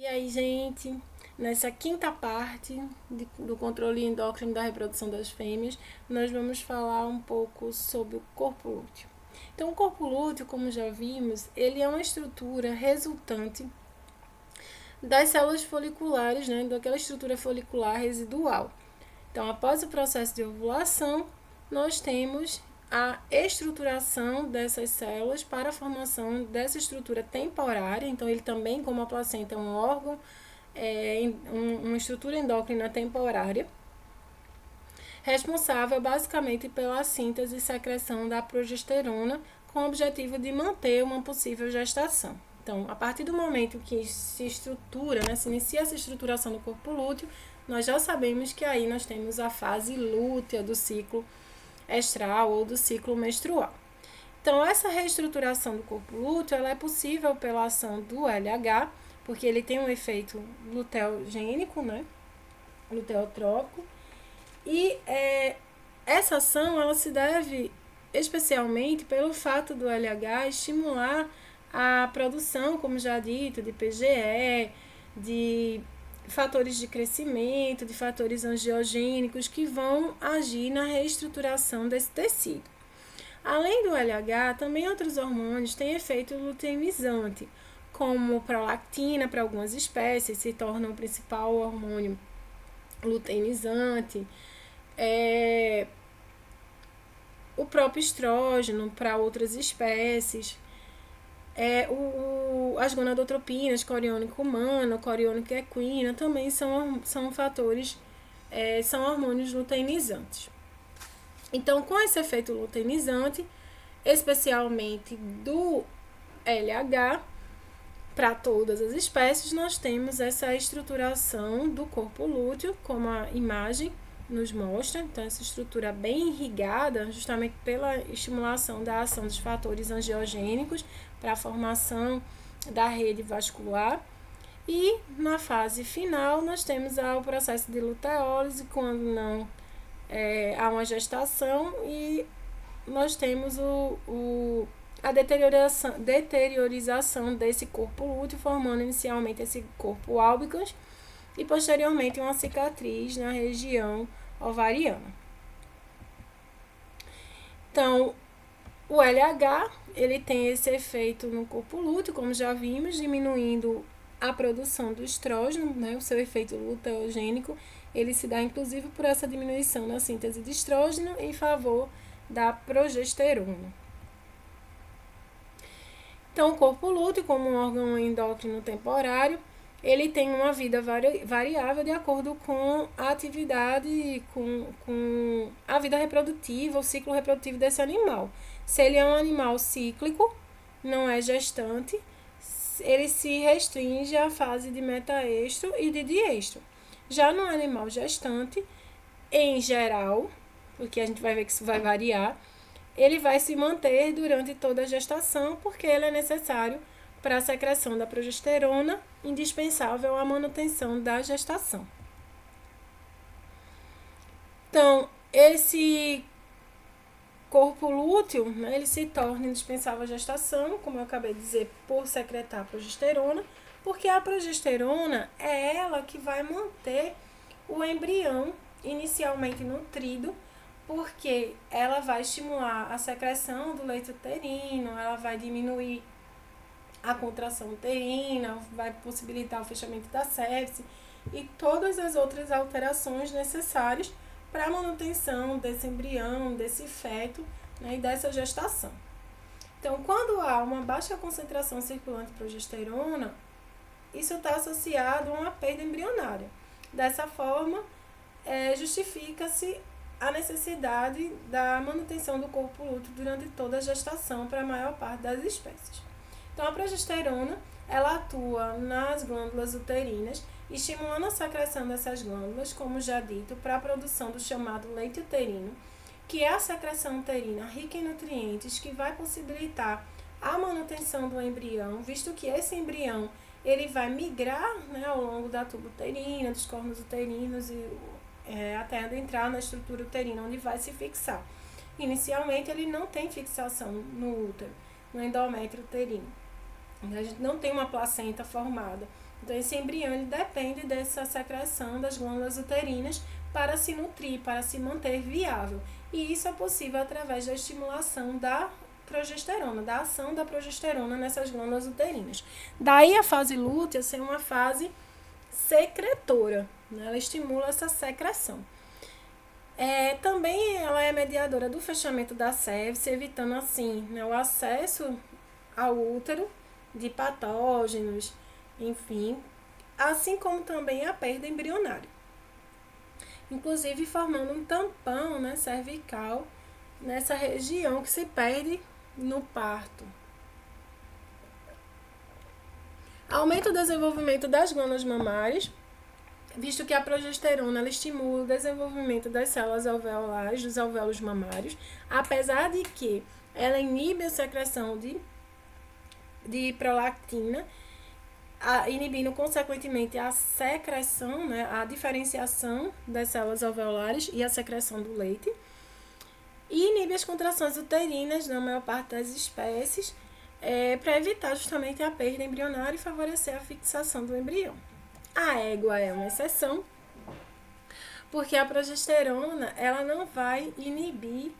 E aí, gente, nessa quinta parte do controle endócrino da reprodução das fêmeas, nós vamos falar um pouco sobre o corpo lúteo. Então, o corpo lúteo, como já vimos, ele é uma estrutura resultante das células foliculares, né, daquela estrutura folicular residual. Então, após o processo de ovulação, nós temos a estruturação dessas células para a formação dessa estrutura temporária. Então, ele também, como a placenta, é um órgão, uma estrutura endócrina temporária, responsável basicamente pela síntese e secreção da progesterona, com o objetivo de manter uma possível gestação. Então, a partir do momento que se estrutura, né, se inicia essa estruturação do corpo lúteo, nós já sabemos que aí nós temos a fase lútea do ciclo estral ou do ciclo menstrual. Então, essa reestruturação do corpo lúteo ela é possível pela ação do LH, porque ele tem um efeito luteogênico, né, luteotrópico, e essa ação ela se deve especialmente pelo fato do LH estimular a produção, como já dito, de PGE, de fatores de crescimento, de fatores angiogênicos que vão agir na reestruturação desse tecido. Além do LH, também outros hormônios têm efeito luteinizante, como prolactina para algumas espécies, se torna o principal hormônio luteinizante, o próprio estrógeno para outras espécies, as gonadotropinas, coriônico humano, coriônico equina, também são fatores, são hormônios luteinizantes. Então, com esse efeito luteinizante, especialmente do LH, para todas as espécies, nós temos essa estruturação do corpo lúteo, como a imagem nos mostra. Então, essa estrutura bem irrigada, justamente pela estimulação da ação dos fatores angiogênicos para a formação da rede vascular. E na fase final, nós temos o processo de luteólise, quando não há uma gestação, e nós temos a deteriorização desse corpo lúteo, formando inicialmente esse corpo albicans e posteriormente uma cicatriz na região ovariana. Então, o LH ele tem esse efeito no corpo lúteo, como já vimos, diminuindo a produção do estrógeno, né, o seu efeito luteogênico, ele se dá inclusive por essa diminuição na síntese de estrógeno em favor da progesterona. Então, o corpo lúteo, como um órgão endócrino temporário, ele tem uma vida variável de acordo com a atividade, com a vida reprodutiva, o ciclo reprodutivo desse animal. Se ele é um animal cíclico, não é gestante, ele se restringe à fase de metaestro e de diestro. Já no animal gestante, em geral, porque a gente vai ver que isso vai variar, ele vai se manter durante toda a gestação, porque ele é necessário para a secreção da progesterona, indispensável à manutenção da gestação. Então, esse corpo lúteo, né, ele se torna indispensável à gestação, como eu acabei de dizer, por secretar a progesterona, porque a progesterona é ela que vai manter o embrião inicialmente nutrido, porque ela vai estimular a secreção do leite uterino, ela vai diminuir a contração uterina, vai possibilitar o fechamento da sepse e todas as outras alterações necessárias para a manutenção desse embrião, desse feto, né, e dessa gestação. Então, quando há uma baixa concentração circulante de progesterona, isso está associado a uma perda embrionária. Dessa forma, justifica-se a necessidade da manutenção do corpo lúteo durante toda a gestação para a maior parte das espécies. Então, a progesterona, ela atua nas glândulas uterinas, estimulando a secreção dessas glândulas, como já dito, para a produção do chamado leite uterino, que é a secreção uterina rica em nutrientes que vai possibilitar a manutenção do embrião, visto que esse embrião ele vai migrar, né, ao longo da tuba uterina, dos cornos uterinos e até entrar na estrutura uterina, onde vai se fixar. Inicialmente, ele não tem fixação no útero, no endométrio uterino. A gente não tem uma placenta formada. Então, esse embrião ele depende dessa secreção das glândulas uterinas para se nutrir, para se manter viável. E isso é possível através da estimulação da progesterona, da ação da progesterona nessas glândulas uterinas. Daí a fase lútea ser uma fase secretora, né? Ela estimula essa secreção. Também ela é mediadora do fechamento da cervix, evitando assim, né, o acesso ao útero de patógenos, enfim, assim como também a perda embrionária. Inclusive formando um tampão, né, cervical nessa região que se perde no parto. Aumenta o desenvolvimento das glândulas mamárias, visto que a progesterona ela estimula o desenvolvimento das células alveolares, dos alvéolos mamários, apesar de que ela inibe a secreção de prolactina, inibindo consequentemente a secreção, né, a diferenciação das células alveolares e a secreção do leite, e inibe as contrações uterinas na maior parte das espécies, para evitar justamente a perda embrionária e favorecer a fixação do embrião. A égua é uma exceção, porque a progesterona ela não vai inibir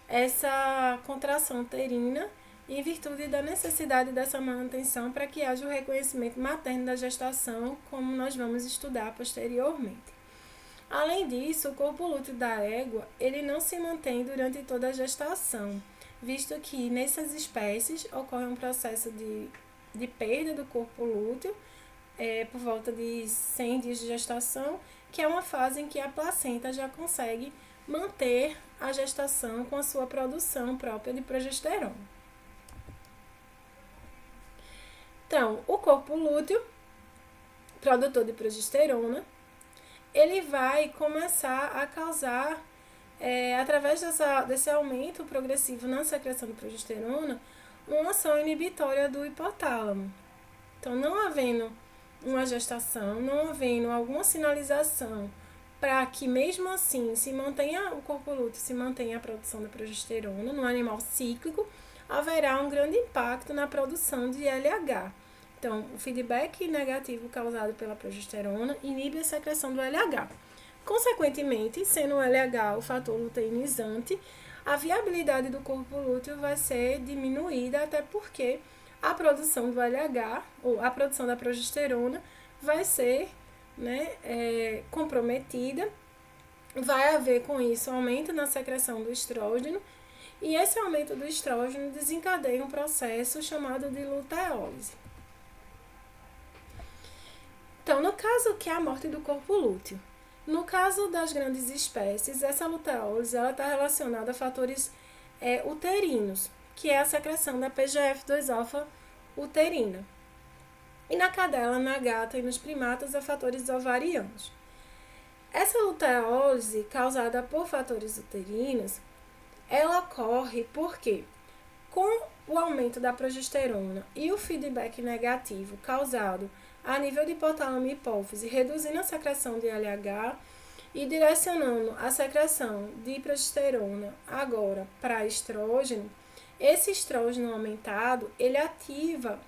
essa contração uterina em virtude da necessidade dessa manutenção para que haja o reconhecimento materno da gestação, como nós vamos estudar posteriormente. Além disso, o corpo lúteo da égua ele não se mantém durante toda a gestação, visto que nessas espécies ocorre um processo de perda do corpo lúteo, por volta de 100 dias de gestação, que é uma fase em que a placenta já consegue manter a gestação com a sua produção própria de progesterona. Então, o corpo lúteo, produtor de progesterona, ele vai começar a causar, através desse aumento progressivo na secreção de progesterona, uma ação inibitória do hipotálamo. Então, não havendo uma gestação, não havendo alguma sinalização para que mesmo assim se mantenha o corpo lúteo, se mantenha a produção da progesterona no animal cíclico, haverá um grande impacto na produção de LH. Então, o feedback negativo causado pela progesterona inibe a secreção do LH. Consequentemente, sendo o LH o fator luteinizante, a viabilidade do corpo lúteo vai ser diminuída, até porque a produção do LH, ou a produção da progesterona, vai ser, né, comprometida. Vai haver com isso aumento na secreção do estrógeno, e esse aumento do estrógeno desencadeia um processo chamado de luteólise. Então, no caso que é a morte do corpo lúteo, no caso das grandes espécies, essa luteólise está relacionada a fatores uterinos, que é a secreção da PGF2-alfa uterina. E na cadela, na gata e nos primatas, a fatores ovarianos. Essa luteólise, causada por fatores uterinos, ela ocorre porque, com o aumento da progesterona e o feedback negativo causado a nível de hipotálamo e hipófise, reduzindo a secreção de LH e direcionando a secreção de progesterona agora para estrógeno, esse estrógeno aumentado, ele ativa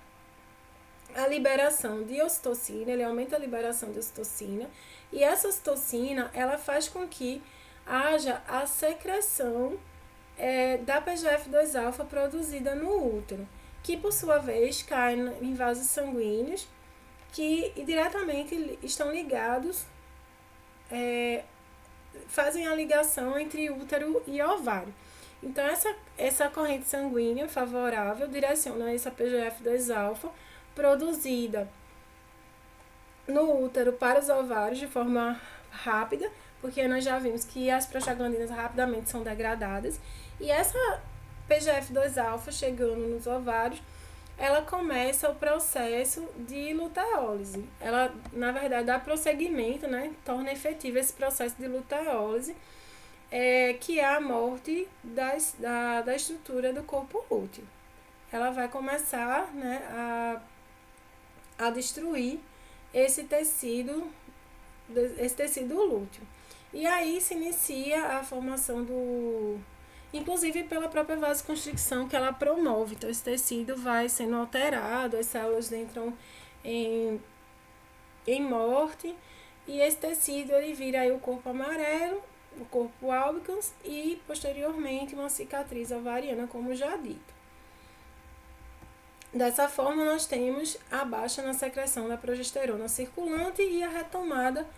a liberação de ocitocina, ele aumenta a liberação de ocitocina, e essa ocitocina, ela faz com que haja a secreção da PGF2-alfa produzida no útero, que por sua vez cai em vasos sanguíneos que diretamente estão ligados, fazem a ligação entre útero e ovário. Então, essa corrente sanguínea favorável direciona essa PGF2-alfa produzida no útero para os ovários de forma rápida, porque nós já vimos que as prostaglandinas rapidamente são degradadas, e essa PGF2-alfa chegando nos ovários, ela começa o processo de luteólise. Ela, na verdade, dá prosseguimento, né? Torna efetivo esse processo de luteólise, que é a morte da estrutura do corpo lúteo. Ela vai começar, né, a destruir esse tecido lúteo. E aí se inicia a formação inclusive pela própria vasoconstricção que ela promove. Então, esse tecido vai sendo alterado, as células entram em em morte, e esse tecido ele vira aí o corpo amarelo, o corpo albicans e posteriormente uma cicatriz ovariana, como já dito. Dessa forma, nós temos a baixa na secreção da progesterona circulante e a retomada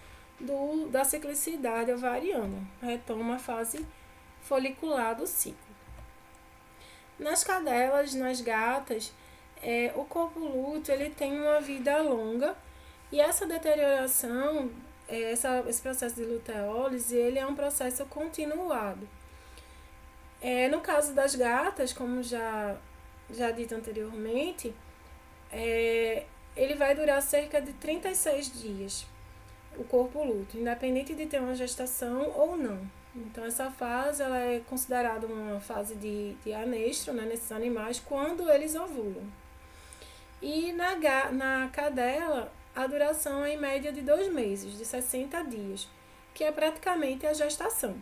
da ciclicidade ovariana, retoma a fase folicular do ciclo. Nas cadelas, nas gatas, o corpo lúteo ele tem uma vida longa e essa deterioração, esse processo de luteólise, ele é um processo continuado. No caso das gatas, como já dito anteriormente, ele vai durar cerca de 36 dias, o corpo lúteo, independente de ter uma gestação ou não. Então, essa fase ela é considerada uma fase de anestro, né, nesses animais, quando eles ovulam. E na cadela, a duração é em média de 2 meses, de 60 dias, que é praticamente a gestação.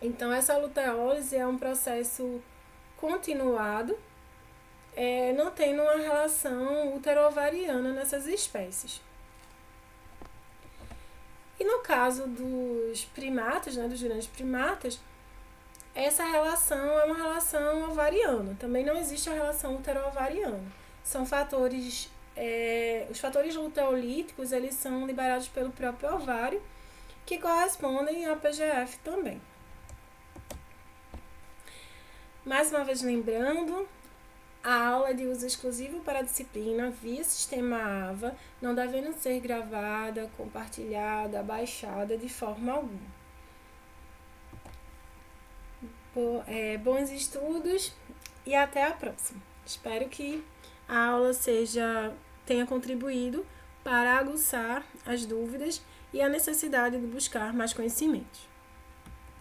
Então, essa luteólise é um processo continuado, não tendo uma relação uterovariana nessas espécies. E no caso dos primatas, né, dos grandes primatas, essa relação é uma relação ovariana. Também não existe a relação uteroovariana. São fatores, os fatores luteolíticos, eles são liberados pelo próprio ovário, que correspondem ao PGF também. Mais uma vez lembrando, a aula é de uso exclusivo para a disciplina via sistema AVA, não devendo ser gravada, compartilhada, baixada de forma alguma. Bons estudos e até a próxima. Espero que a aula tenha contribuído para aguçar as dúvidas e a necessidade de buscar mais conhecimentos.